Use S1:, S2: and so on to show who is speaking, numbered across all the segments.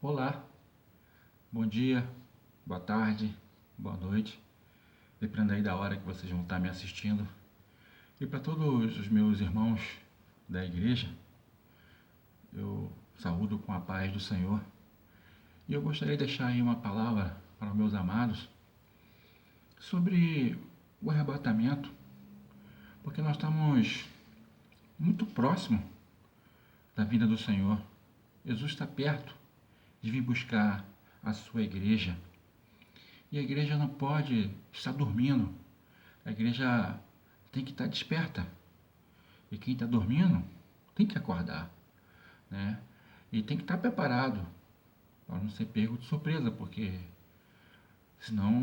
S1: Olá, bom dia, boa tarde, boa noite, dependendo aí da hora que vocês vão estar me assistindo. E para todos os meus irmãos da igreja, eu saúdo com a paz do Senhor. E eu gostaria de deixar aí uma palavra para os meus amados sobre o arrebatamento, porque nós estamos muito próximo da vinda do Senhor. Jesus está perto de vir buscar a sua igreja. E a igreja não pode estar dormindo. A igreja tem que estar desperta. E quem está dormindo tem que acordar, né? E tem que estar preparado para não ser pego de surpresa, porque senão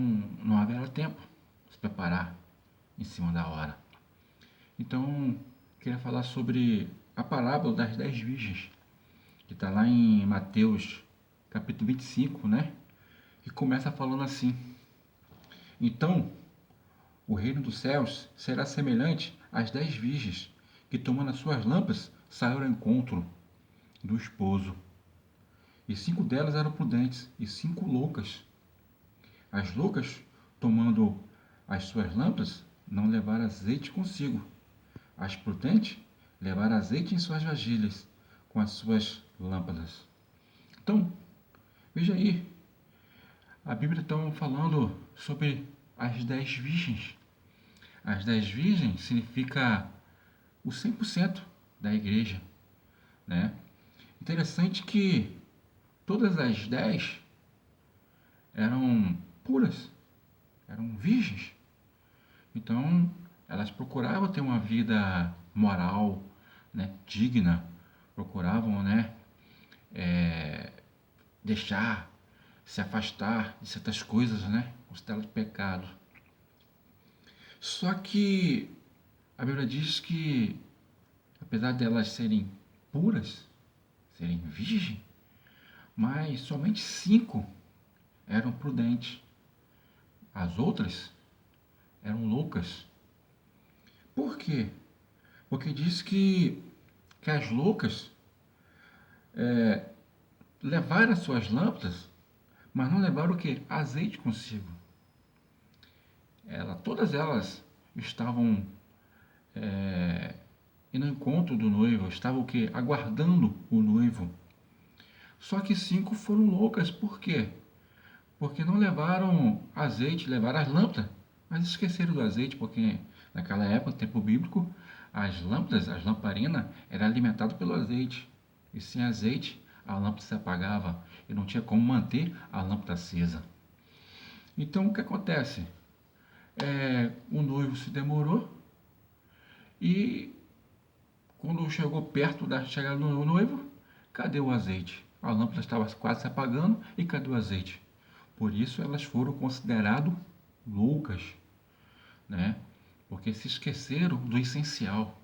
S1: não haverá tempo de se preparar em cima da hora. Então, queria falar sobre a parábola das 10 virgens, que está lá em Mateus capítulo 25, né? E começa falando assim: Então, o reino dos céus será semelhante às 10 virgens que, tomando as suas lâmpadas, saíram ao encontro do esposo. E 5 delas eram prudentes e 5 loucas. As loucas, tomando as suas lâmpadas, não levaram azeite consigo. As prudentes levaram azeite em suas vasilhas com as suas lâmpadas. Então, veja aí, a Bíblia está falando sobre as 10 virgens. As 10 virgens significa o 100% da igreja, né? Interessante que todas as 10 eram puras, eram virgens. Então, elas procuravam ter uma vida moral, né, digna, procuravam, né, deixar, se afastar de certas coisas, né, consideradas pecado. Só que a Bíblia diz que, apesar delas serem puras, serem virgens, mas somente 5 eram prudentes. As outras eram loucas. Por quê? Porque diz que as loucas levaram as suas lâmpadas, mas não levaram o quê? Azeite consigo. Todas elas estavam indo ao encontro do noivo, estavam o quê? Aguardando o noivo. Só que 5 foram loucas. Por quê? Porque não levaram azeite, levaram as lâmpadas, mas esqueceram do azeite, porque naquela época, no tempo bíblico, as lâmpadas, as lamparinas, eram alimentadas pelo azeite. E sem azeite, a lâmpada se apagava e não tinha como manter a lâmpada acesa. Então, o que acontece? O noivo se demorou e, quando chegou perto da chegada do noivo, cadê o azeite? A lâmpada estava quase se apagando e cadê o azeite? Por isso elas foram consideradas loucas, né? Porque se esqueceram do essencial,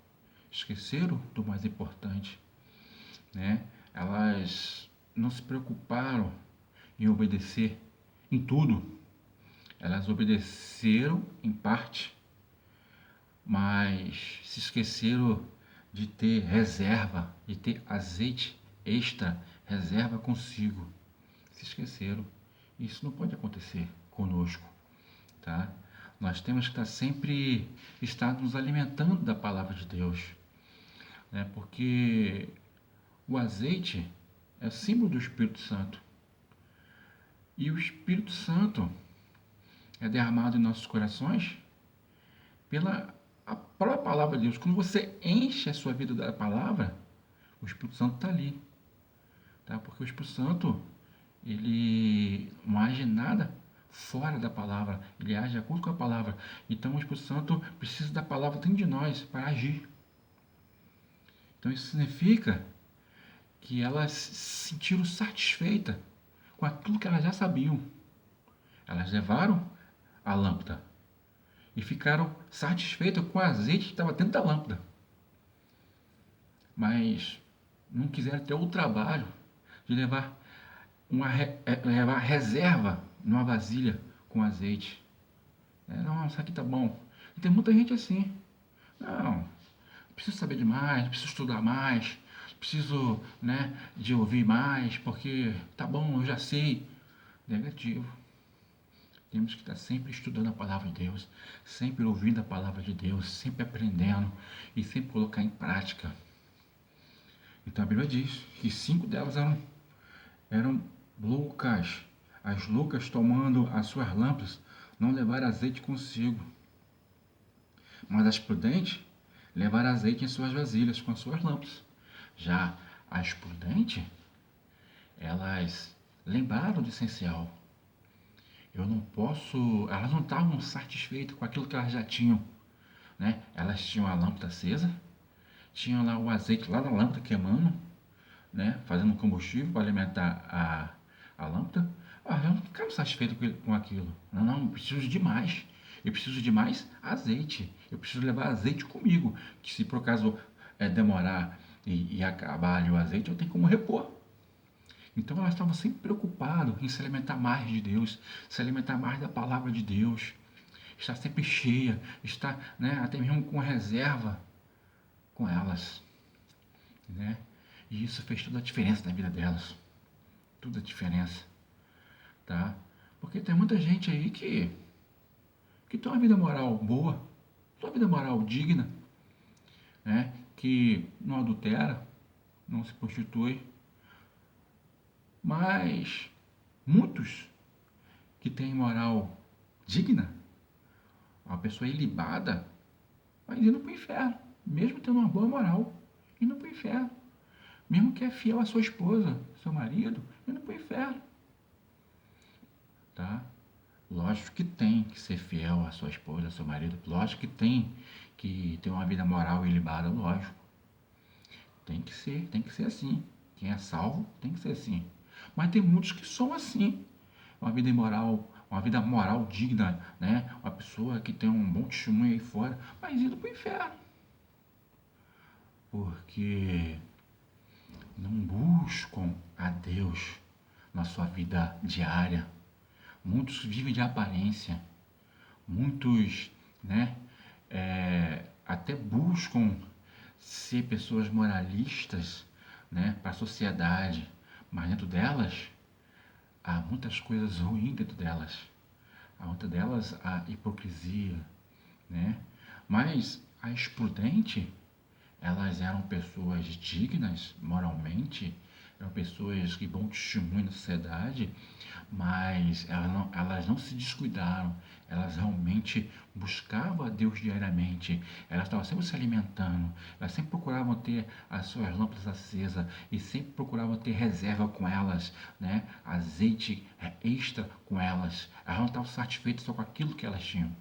S1: esqueceram do mais importante, né? Elas não se preocuparam em obedecer em tudo. Elas obedeceram em parte, mas se esqueceram de ter reserva, de ter azeite extra, reserva consigo. Se esqueceram. Isso não pode acontecer conosco, tá? Nós temos que estar nos alimentando da palavra de Deus, né? Porque o azeite é símbolo do Espírito Santo. E o Espírito Santo é derramado em nossos corações pela a própria palavra de Deus. Quando você enche a sua vida da palavra, o Espírito Santo está ali, tá? Porque o Espírito Santo, ele não age nada fora da palavra, ele age de acordo com a palavra. Então o Espírito Santo precisa da palavra dentro de nós para agir. Então isso significa que elas se sentiram satisfeitas com aquilo que elas já sabiam. Elas levaram a lâmpada e ficaram satisfeitas com o azeite que estava dentro da lâmpada. Mas não quiseram ter o trabalho de levar reserva numa vasilha com azeite. Não, isso aqui tá bom. E tem muita gente assim. Não, preciso saber demais, preciso estudar mais, preciso, né, de ouvir mais, porque tá bom, eu já sei. Negativo. Temos que estar sempre estudando a palavra de Deus, sempre ouvindo a palavra de Deus, sempre aprendendo e sempre colocar em prática. Então a Bíblia diz que 5 delas eram loucas. As loucas, tomando as suas lâmpadas, não levaram azeite consigo, mas as prudentes levaram azeite em suas vasilhas com as suas lâmpadas. Já as prudentes, elas lembraram do essencial. Eu não posso. Elas não estavam satisfeitas com aquilo que elas já tinham, né? Elas tinham a lâmpada acesa, tinham lá o azeite lá na lâmpada queimando, né? Fazendo combustível para alimentar a lâmpada. Ah, eu não ficaram satisfeitos com aquilo. Não, não, eu preciso de mais. Eu preciso de mais azeite. Eu preciso levar azeite comigo. Que se por acaso demorar e acabar ali o azeite, eu tenho como repor. Então elas estavam sempre preocupadas em se alimentar mais de Deus, se alimentar mais da palavra de Deus, estar sempre cheia, estar, né, até mesmo com reserva com elas, né? E isso fez toda a diferença na vida delas, toda a diferença, tá? Porque tem muita gente aí que tem uma vida moral boa, tem uma vida moral digna, né? Que não adultera, não se prostitui, mas muitos que têm moral digna, uma pessoa ilibada, vai indo para o inferno, mesmo tendo uma boa moral, indo para o inferno. Mesmo que é fiel à sua esposa, seu marido, indo para o inferno. Tá? Lógico que tem que ser fiel à sua esposa, ao seu marido. Lógico que tem que ter uma vida moral ilibada, lógico. Tem que ser assim. Quem é salvo tem que ser assim. Mas tem muitos que são assim. Uma vida imoral, uma vida moral digna, né? Uma pessoa que tem um bom testemunho aí fora, mas indo para o inferno. Porque não buscam a Deus na sua vida diária. Muitos vivem de aparência. Muitos, né, até buscam ser pessoas moralistas, né, para a sociedade, mas dentro delas há muitas coisas ruins dentro delas. Há dentro delas a hipocrisia, né? Mas as prudentes, elas eram pessoas dignas moralmente, eram pessoas que bom testemunho na sociedade, mas elas não se descuidaram, elas realmente buscavam a Deus diariamente, elas estavam sempre se alimentando, elas sempre procuravam ter as suas lâmpadas acesas e sempre procuravam ter reserva com elas, né? Azeite extra com elas, elas não estavam satisfeitas só com aquilo que elas tinham.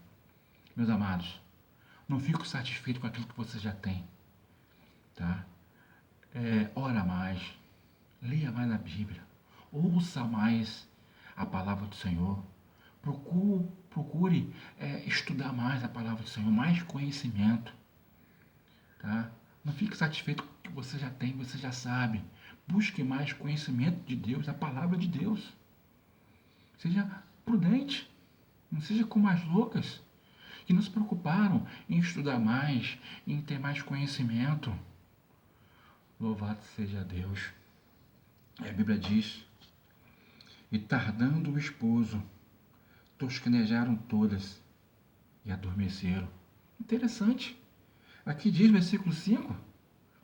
S1: Meus amados, não fico satisfeito com aquilo que você já tem, tá? Ora mais, leia mais a Bíblia, ouça mais a palavra do Senhor, procure estudar mais a palavra do Senhor, mais conhecimento, tá? Não fique satisfeito com o que você já tem, você já sabe. Busque mais conhecimento de Deus, a palavra de Deus. Seja prudente, não seja como as loucas, que não se preocuparam em estudar mais, em ter mais conhecimento. Louvado seja Deus. A Bíblia diz: e tardando o esposo, tosquenejaram todas e adormeceram. Interessante. Aqui diz, versículo 5,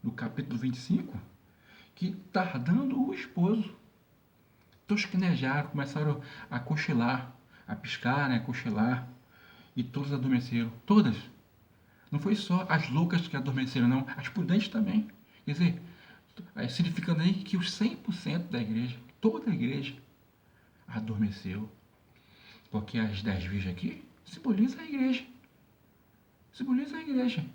S1: do capítulo 25, que tardando o esposo, tosquenejaram, começaram a cochilar, a piscar, né, a cochilar, e todas adormeceram. Todas. Não foi só as loucas que adormeceram, não. As prudentes também. Quer dizer, significando aí que os 100% da igreja, toda a igreja, adormeceu. Porque as 10 virgens aqui simbolizam a igreja. Simboliza a igreja.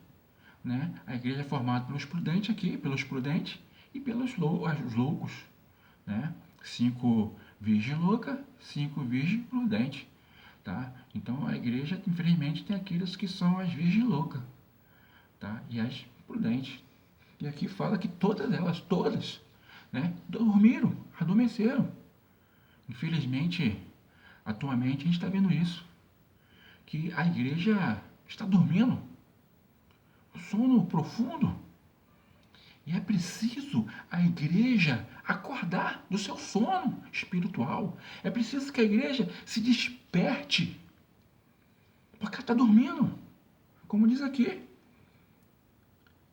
S1: Né? A igreja é formada pelos prudentes aqui, pelos prudentes e pelos loucos. Né? 5 virgens loucas, 5 virgens prudentes. Tá? Então a igreja, infelizmente, tem aqueles que são as virgens loucas, tá? E as prudentes. E aqui fala que todas elas, todas, né, dormiram, adormeceram. Infelizmente, atualmente a gente está vendo isso, que a igreja está dormindo, sono profundo. E é preciso a igreja acordar do seu sono espiritual. É preciso que a igreja se desperte. Porque ela está dormindo. Como diz aqui.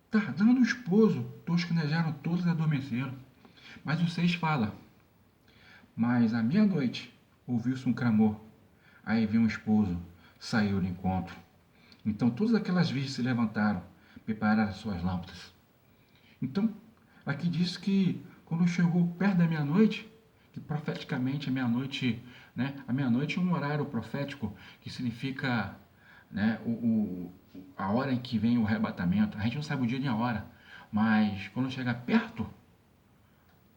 S1: Tardando o esposo, tosquenejaram todos e adormeceram. Mas o 6 fala: Mas à meia-noite ouviu-se um clamor. Aí veio um esposo, saiu ao encontro. Então todas aquelas virgens se levantaram, prepararam suas lâmpadas. Então, aqui diz que quando chegou perto da meia-noite, que profeticamente a meia-noite, né? A meia-noite é um horário profético que significa, né, a hora em que vem o arrebatamento. A gente não sabe o dia nem a hora, mas quando chegar perto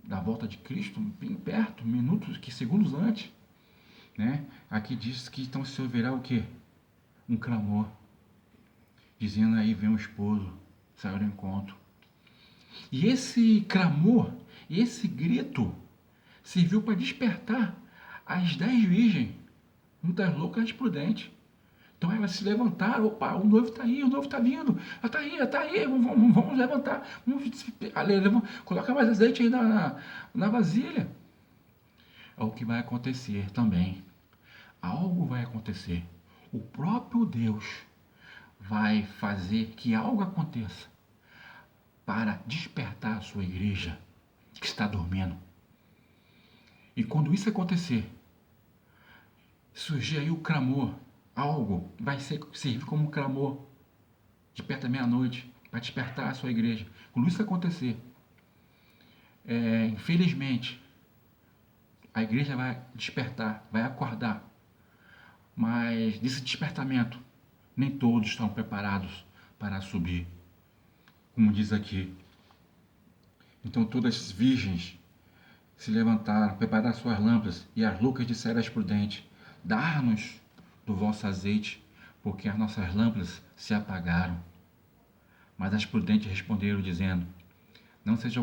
S1: da volta de Cristo, bem perto, minutos, que segundos antes, né? Aqui diz que então se ouvirá o quê? Um clamor, dizendo aí vem o esposo, saiu ao encontro. E esse clamor, esse grito, serviu para despertar as 10 virgens, muitas loucas e prudentes. Então elas se levantaram, opa, o noivo está aí, o noivo está vindo, está aí, vamos levantar, coloca mais azeite aí na vasilha. É o que vai acontecer também. Algo vai acontecer. O próprio Deus vai fazer que algo aconteça para despertar a sua igreja que está dormindo. E quando isso acontecer, surgir aí o clamor, algo vai servir como um clamor de perto da meia-noite para despertar a sua igreja. Quando isso acontecer, infelizmente, a igreja vai despertar, vai acordar. Mas nesse despertamento, nem todos estão preparados para subir. Como diz aqui. Então todas as virgens se levantaram, prepararam suas lâmpadas, e as loucas disseram às prudentes: Dá-nos do vosso azeite, porque as nossas lâmpadas se apagaram. Mas as prudentes responderam, dizendo: Não seja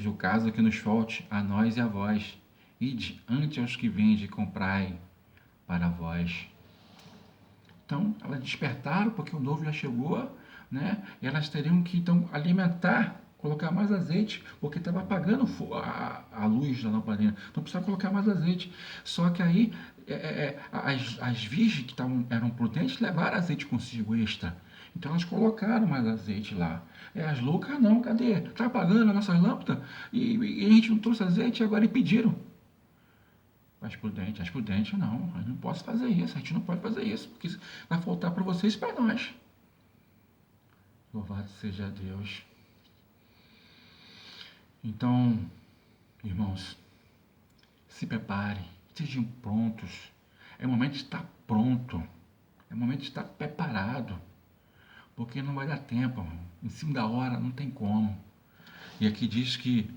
S1: o caso que nos falte a nós e a vós. Ide ante aos que vende e comprai para vós. Então, elas despertaram, porque o noivo já chegou, né? E elas teriam que, então, alimentar, colocar mais azeite, porque estava apagando a luz da lamparina. Então, precisava colocar mais azeite. Só que aí, as virgens que eram prudentes levaram azeite consigo extra. Então, elas colocaram mais azeite lá. As loucas não, cadê? Está apagando as nossas lâmpadas e a gente não trouxe azeite, agora e pediram. As prudentes, não, eu não posso fazer isso, a gente não pode fazer isso, porque isso vai faltar para vocês e para nós. Louvado seja Deus. Então, irmãos, se preparem, sejam prontos. É o momento de estar pronto, é o momento de estar preparado, porque não vai dar tempo, em cima da hora não tem como. E aqui diz que,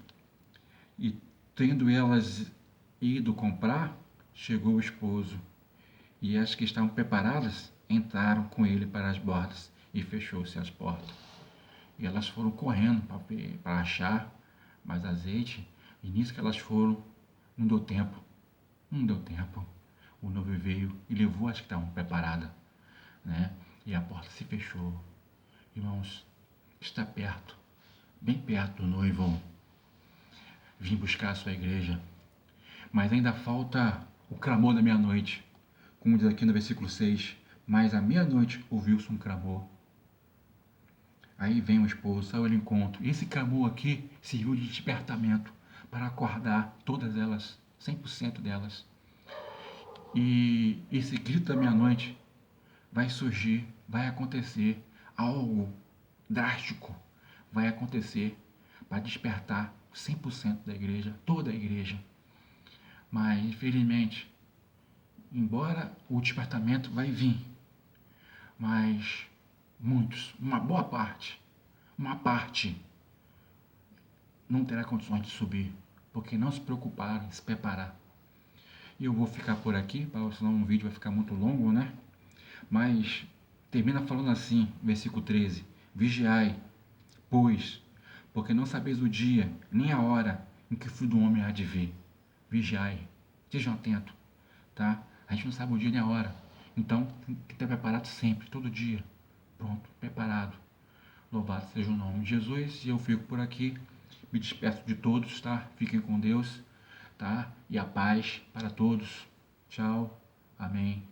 S1: e tendo elas ido comprar, chegou o esposo, e as que estavam preparadas entraram com ele para as bordas, e fechou-se as portas. E elas foram correndo para achar mais azeite, e nisso que elas foram, não deu tempo. O noivo veio e levou as que estavam preparadas, né? E a porta se fechou. Irmãos, está perto, bem perto do noivo vir buscar a sua igreja. Mas ainda falta o clamor da meia-noite. Como diz aqui no versículo 6, mas à meia-noite ouviu-se um clamor. Aí vem o esposo, saiu ao encontro. Esse clamor aqui serviu de despertamento para acordar todas elas, 100% delas. E esse grito da meia-noite vai surgir, vai acontecer algo drástico, vai acontecer para despertar 100% da igreja, toda a igreja. Mas, infelizmente, embora o despertamento vai vir, mas muitos, uma parte não terá condições de subir, porque não se preocuparam em se preparar. E eu vou ficar por aqui, senão o vídeo vai ficar muito longo, né? Mas termina falando assim, versículo 13: Vigiai, pois, porque não sabeis o dia, nem a hora em que o Filho do Homem há de vir. Vigiai, estejam atentos, tá? A gente não sabe o dia nem a hora, então tem que estar preparado sempre, todo dia, pronto, preparado, Louvado seja o nome de Jesus. E eu fico por aqui. Me despeço de todos, tá? Fiquem com Deus, tá? E a paz para todos. Tchau. Amém.